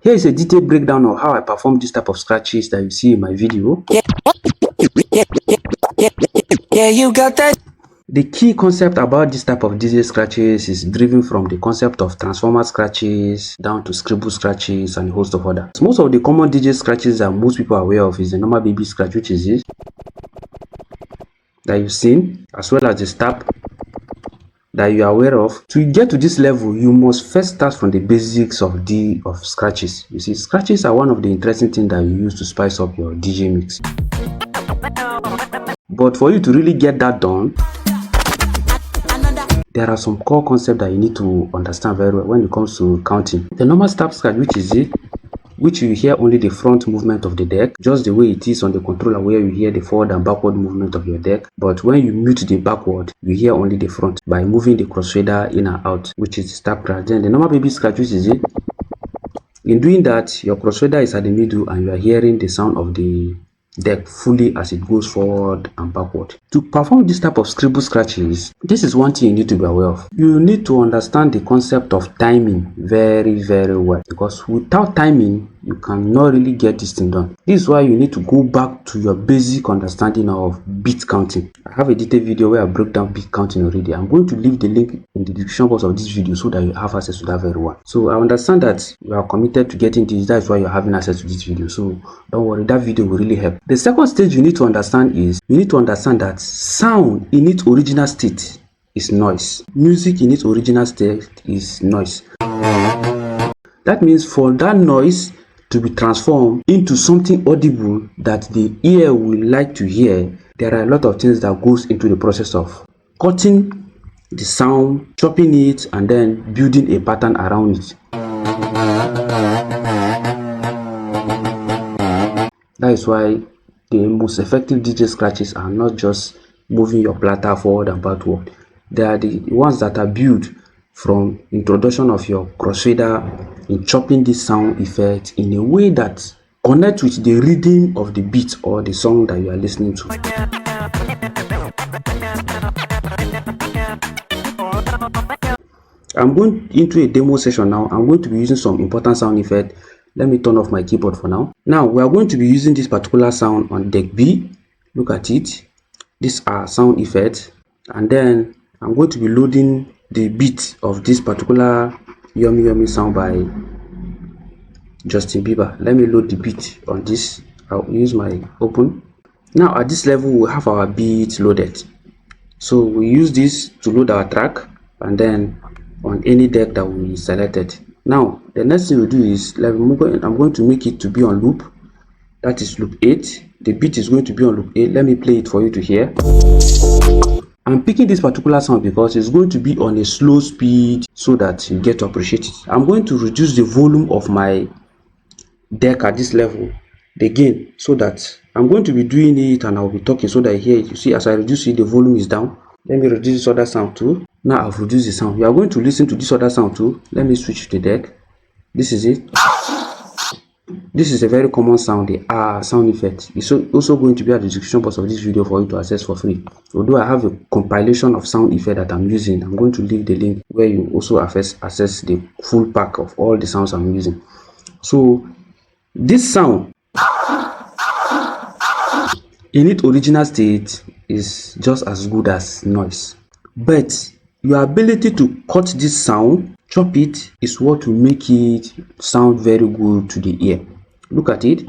Here is a detailed breakdown of how I perform this type of scratches that you see in my video. Yeah, you got that. The key concept about this type of DJ scratches is driven from the concept of transformer scratches down to Scribble scratches and a host of others. Most of the common DJ scratches that most people are aware of is the normal baby scratch, which is this that you've seen, as well as the stab that you are aware of. To get to this level, you must first start from the basics of scratches. You see, scratches are one of the interesting things that you use to spice up your DJ mix. But for you to really get that done, there are some core concepts that you need to understand very well when it comes to counting. The normal stab scratch, which you hear only the front movement of the deck, just the way it is on the controller where you hear the forward and backward movement of your deck. But when you mute the backward, you hear only the front by moving the crossfader in and out, which is the stab scratch. Then the normal baby scratch, which is in doing that, your crossfader is at the middle and you are hearing the sound of the deck fully as it goes forward and backward. To perform this type of Scribble scratches, this is one thing you need to be aware of. You need to understand the concept of timing very well, because without timing you cannot really get this thing done. This is why you need to go back to your basic understanding of beat counting. I have a detailed video where I broke down beat counting already. I'm going to leave the link in the description box of this video so that you have access to that very well. So I understand that you are committed to getting this. That's why you're having access to this video, so don't worry, that video will really help. The second stage you need to understand is you need to understand that sound in its original state is noise. Music in its original state is noise. That means for that noise to be transformed into something audible that the ear will like to hear, there are a lot of things that goes into the process of cutting the sound, chopping it, and then building a pattern around it. That is why the most effective DJ scratches are not just moving your platter forward and backward. They are the ones that are built from introduction of your crossfader in chopping this sound effect in a way that connects with the rhythm of the beat or the song that you are listening to. I'm going into a demo session now. I'm going to be using some important sound effect. Let me turn off my keyboard for now. Now we are going to be using this particular sound on deck B. Look at it. These are sound effects, and then I'm going to be loading the beat of this particular Yummy Yummy sound by Justin Bieber. Let me load the beat on this. I'll use my open. Now at this level we have our beat loaded, so we use this to load our track and then on any deck that we selected. Now the next thing we do is I'm going to make it to be on loop. That is loop 8. The beat is going to be on loop 8. Let me play it for you to hear. I'm picking this particular sound because it's going to be on a slow speed so that you get to appreciate it. I'm going to reduce the volume of my deck at this level, the gain, so that I'm going to be doing it and I'll be talking so that you hear it. You see, as I reduce it, the volume is down. Let me reduce this other sound too. Now I've reduced the sound. You are going to listen to this other sound too. Let me switch to the deck. This is it. This is a very common sound, the sound effect. It's also going to be at the description box of this video for you to access for free. Although I have a compilation of sound effect that I'm using, I'm going to leave the link where you also access the full pack of all the sounds I'm using. So this sound in its original state is just as good as noise, but your ability to cut this sound, chop it, is what will make it sound very good to the ear. Look at it.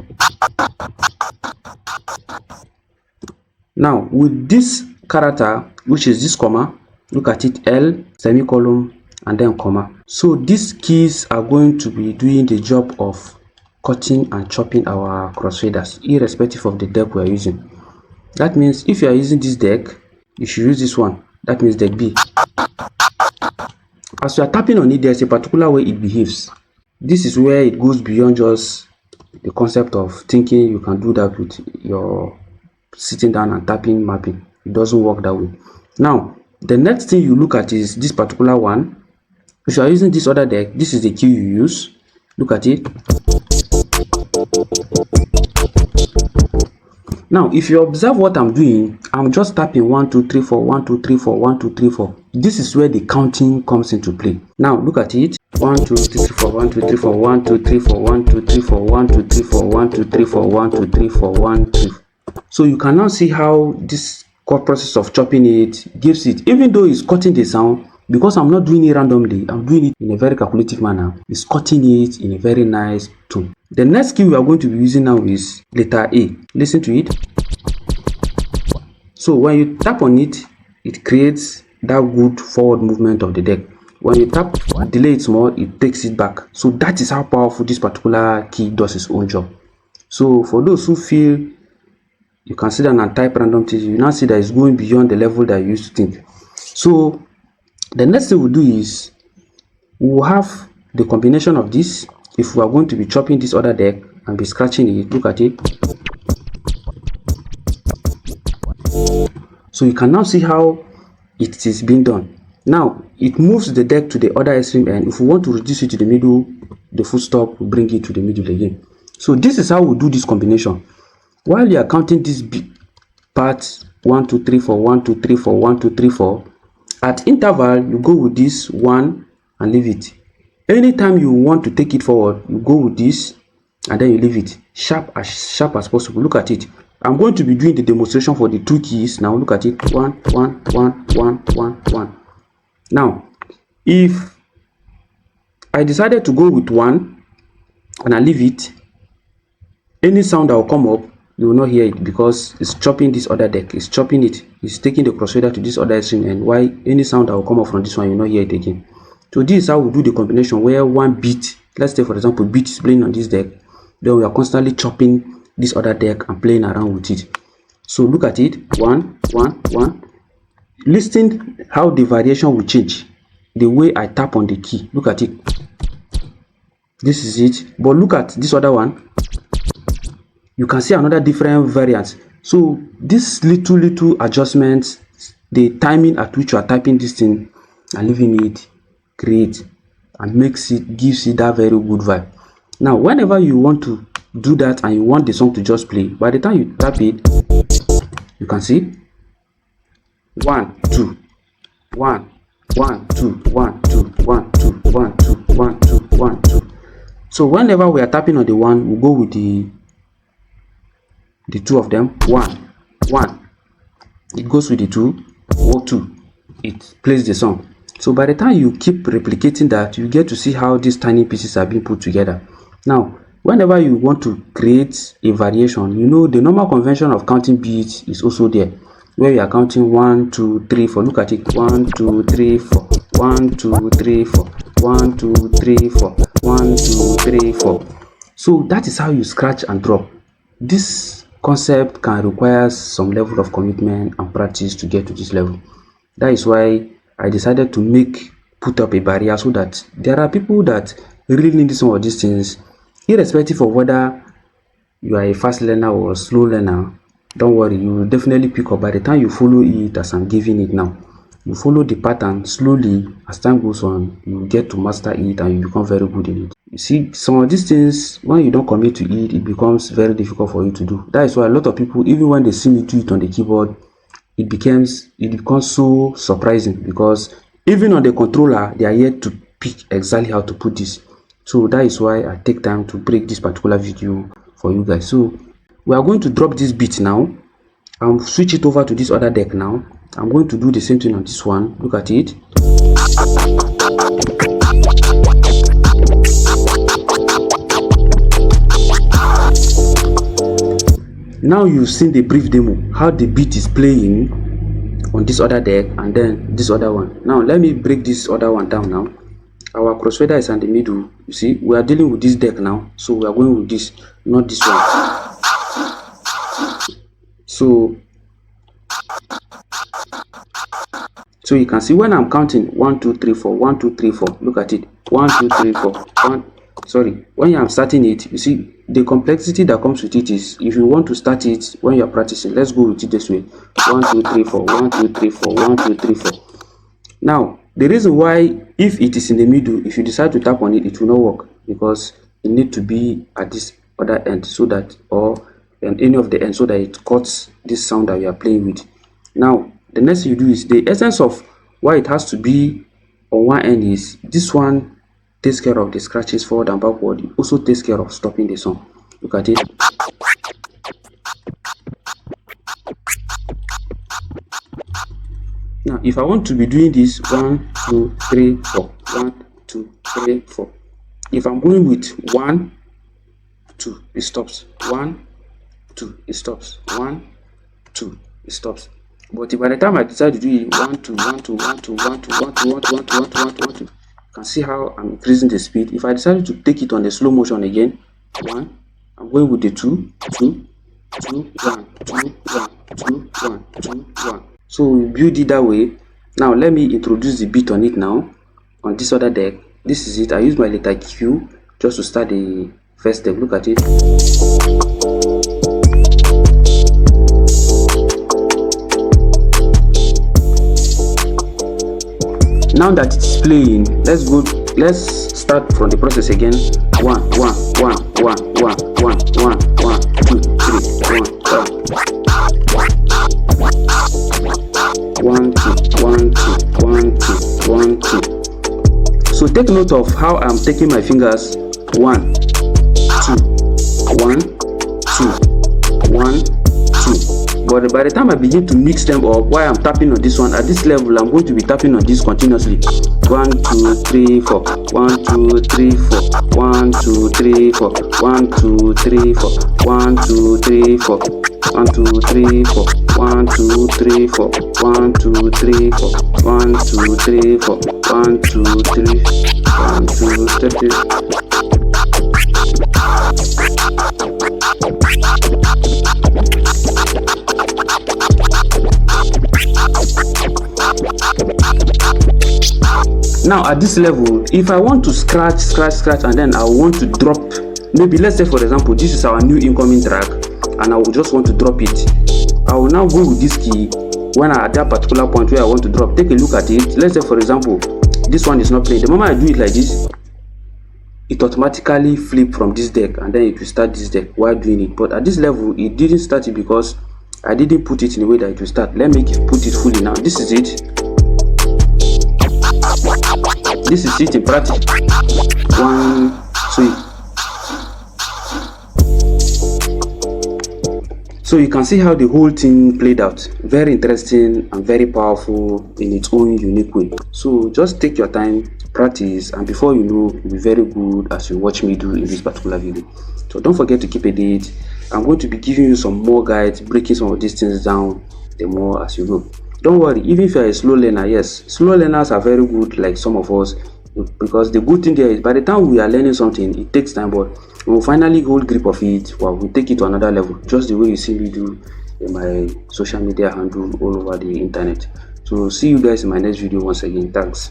Now with this character, which is this comma, look at it, L, semicolon, and then comma. So these keys are going to be doing the job of cutting and chopping our crossfaders irrespective of the deck we are using. That means if you are using this deck, you should use this one. That means deck B. As you are tapping on it, there's a particular way it behaves. This is where it goes beyond just the concept of thinking you can do that with your sitting down and tapping mapping. It doesn't work that way. Now the next thing you look at is this particular one. If you are using this other deck, this is the key you use. Look at it. Now if you observe what I'm doing, I'm just tapping 1 2 3 4 1 2 3 4 1 2 3 4. This is where the counting comes into play. Now look at it. 1 2 3 4 1 2 3 4 1 2 3 4 1 2 3 4 1 2 3 4 1 2 3 4 1 2 3 4 1 2. So you can now see how this chord process of chopping it gives it, even though it's cutting the sound, because I'm not doing it randomly, I'm doing it in a very calculative manner. It's cutting it in a very nice tone. The next key we are going to be using now is letter A. Listen to it. So when you tap on it, it creates that good forward movement of the deck. When you tap delay it small, it takes it back. So that is how powerful this particular key does its own job. So for those who feel you can sit down and type random things, you now see that it's going beyond the level that you used to think. So the next thing we'll do is we'll have the combination of this. If we are going to be chopping this other deck and be scratching it, look at it. So you can now see how it is being done. Now it moves the deck to the other extreme, and if we want to reduce it to the middle, the full stop will bring it to the middle again. So this is how we do this combination. While you are counting this part 1 2 3 4 1 2 3 4 1 2 3 4, at interval you go with this 1 and leave it. Anytime you want to take it forward, you go with this and then you leave it sharp as possible. Look at it. I'm going to be doing the demonstration for the two keys now. Look at it. 1 1 1 1 1 1. Now if I decided to go with 1 and I leave it, any sound that will come up, you will not hear it, because it's chopping this other deck. It's chopping it. It's taking the crossfader to this other extreme, and why any sound that will come up from this one, you will not hear it again. So this is how we do the combination, where one beat, let's say for example beat is playing on this deck, then we are constantly chopping this other deck and playing around with it. So look at it. 1 1 1. Listen how the variation will change the way I tap on the key. Look at it. This is it. But look at this other one. You can see another different variance. So this little adjustments, the timing at which you are typing this thing and leaving it, create and gives it that very good vibe. Now whenever you want to do that and you want the song to just play, by the time you tap it, you can see 1 2 1 1 2 1 2 1 2 1 2 1 2 1 2. So whenever we are tapping on the 1, we'll go with the two of them. 1 1, it goes with the 2, or 2, it plays the song. So by the time you keep replicating that, you get to see how these tiny pieces are being put together. Now whenever you want to create a variation, you know the normal convention of counting beats is also there, where you are counting 1 2 3 4. Look at it. 1 2 3 4 1 2 3 4 1 2 3 4 1 2 3 4. So that is how you scratch and drop. This concept can require some level of commitment and practice to get to this level. That is why I decided to put up a barrier, so that there are people that really need some of these things, irrespective of whether you are a fast learner or a slow learner. Don't worry, you will definitely pick up by the time you follow it as I'm giving it now. You follow the pattern slowly. As time goes on, you get to master it and you become very good in it. You see, some of these things, when you don't commit to it, it becomes very difficult for you to do. That is why a lot of people, even when they see me do it on the keyboard, it becomes so surprising, because even on the controller they are yet to pick exactly how to put this. So that is why I take time to break this particular video for you guys. So we are going to drop this beat now and switch it over to this other deck. Now I'm going to do the same thing on this one. Look at it. Now you've seen the brief demo, how the beat is playing on this other deck and then this other one. Now let me break this other one down. Now our crossfader is in the middle. You see, we are dealing with this deck now, so we are going with this, not this one. So you can see when I'm counting 1 2 3 4 1 2 3 4. Look at it. 1 2 3 4 1. Sorry, when I'm starting it, you see the complexity that comes with it is, if you want to start it when you're practicing, let's go with it this way. 1 2 3 4 1 2 3 4 1 2 3 4. Now the reason why, if it is in the middle, if you decide to tap on it, it will not work, because it need to be at this other end, so that, or any of the end, so that it cuts this sound that you are playing with. Now the next thing you do is, the essence of why it has to be on one end is, this one takes care of the scratches forward and backward. It also takes care of stopping the song. Look at it. Now if I want to be doing this 1 2 3 4 1 2 3 4, if I'm going with 1 2, it stops. 1 2, it stops. 1 2, it stops. But if by the time I decide to do it 1 2 1 2 1 2 1 2 1 2 1 2 1 2 1 2 1 2 1 2, you can see how I'm increasing the speed. If I decided to take it on the slow motion again, 1, I'm going with the 2 2 2 1 2 1 2 1 2 1. So we build it that way. Now let me introduce the beat on it now on this other deck. This is it. I use my letter Q just to start the first step. Look at it. Now that it's playing, let's start from the process again. 1 1 1 1 1 1 1 1 2 3 1 1 2 1 2 1 2. So take note of how I'm taking my fingers. 1 2 1 2 1 2. But by the time I begin to mix them up, while I'm tapping on this one, at this level I'm going to be tapping on this continuously. 1 2 3 4 1 2 3 4 1 2 3 4 1 2 3 4 1 2 3 4 1 2 3 4 1 2 3 4 1 2 3 4 1 2 3 4 1 2 3 1 2 3. Now at this level, if I want to scratch and then I want to drop, maybe let's say for example this is our new incoming track and I will just want to drop it, I will now go with this key when I at that particular point where I want to drop. Take a look at it. Let's say for example this one is not playing. The moment I do it like this, it automatically flip from this deck and then it will start this deck while doing it. But at this level it didn't start it because I didn't put it in a way that it will start. Let me put it fully now. This is it. This is it in practice. 1 2. So you can see how the whole thing played out. Very interesting and very powerful in its own unique way. So just take your time, practice, and before you know, you'll be very good as you watch me do in this particular video. So don't forget to keep a date. I'm going to be giving you some more guides, breaking some of these things down the more as you go. Don't worry, even if you're a slow learner, yes, slow learners are very good like some of us, because the good thing there is by the time we are learning something, it takes time, but when we finally hold grip of it, well, we take it to another level, just the way you see me do in my social media handle all over the internet. So see you guys in my next video once again. Thanks.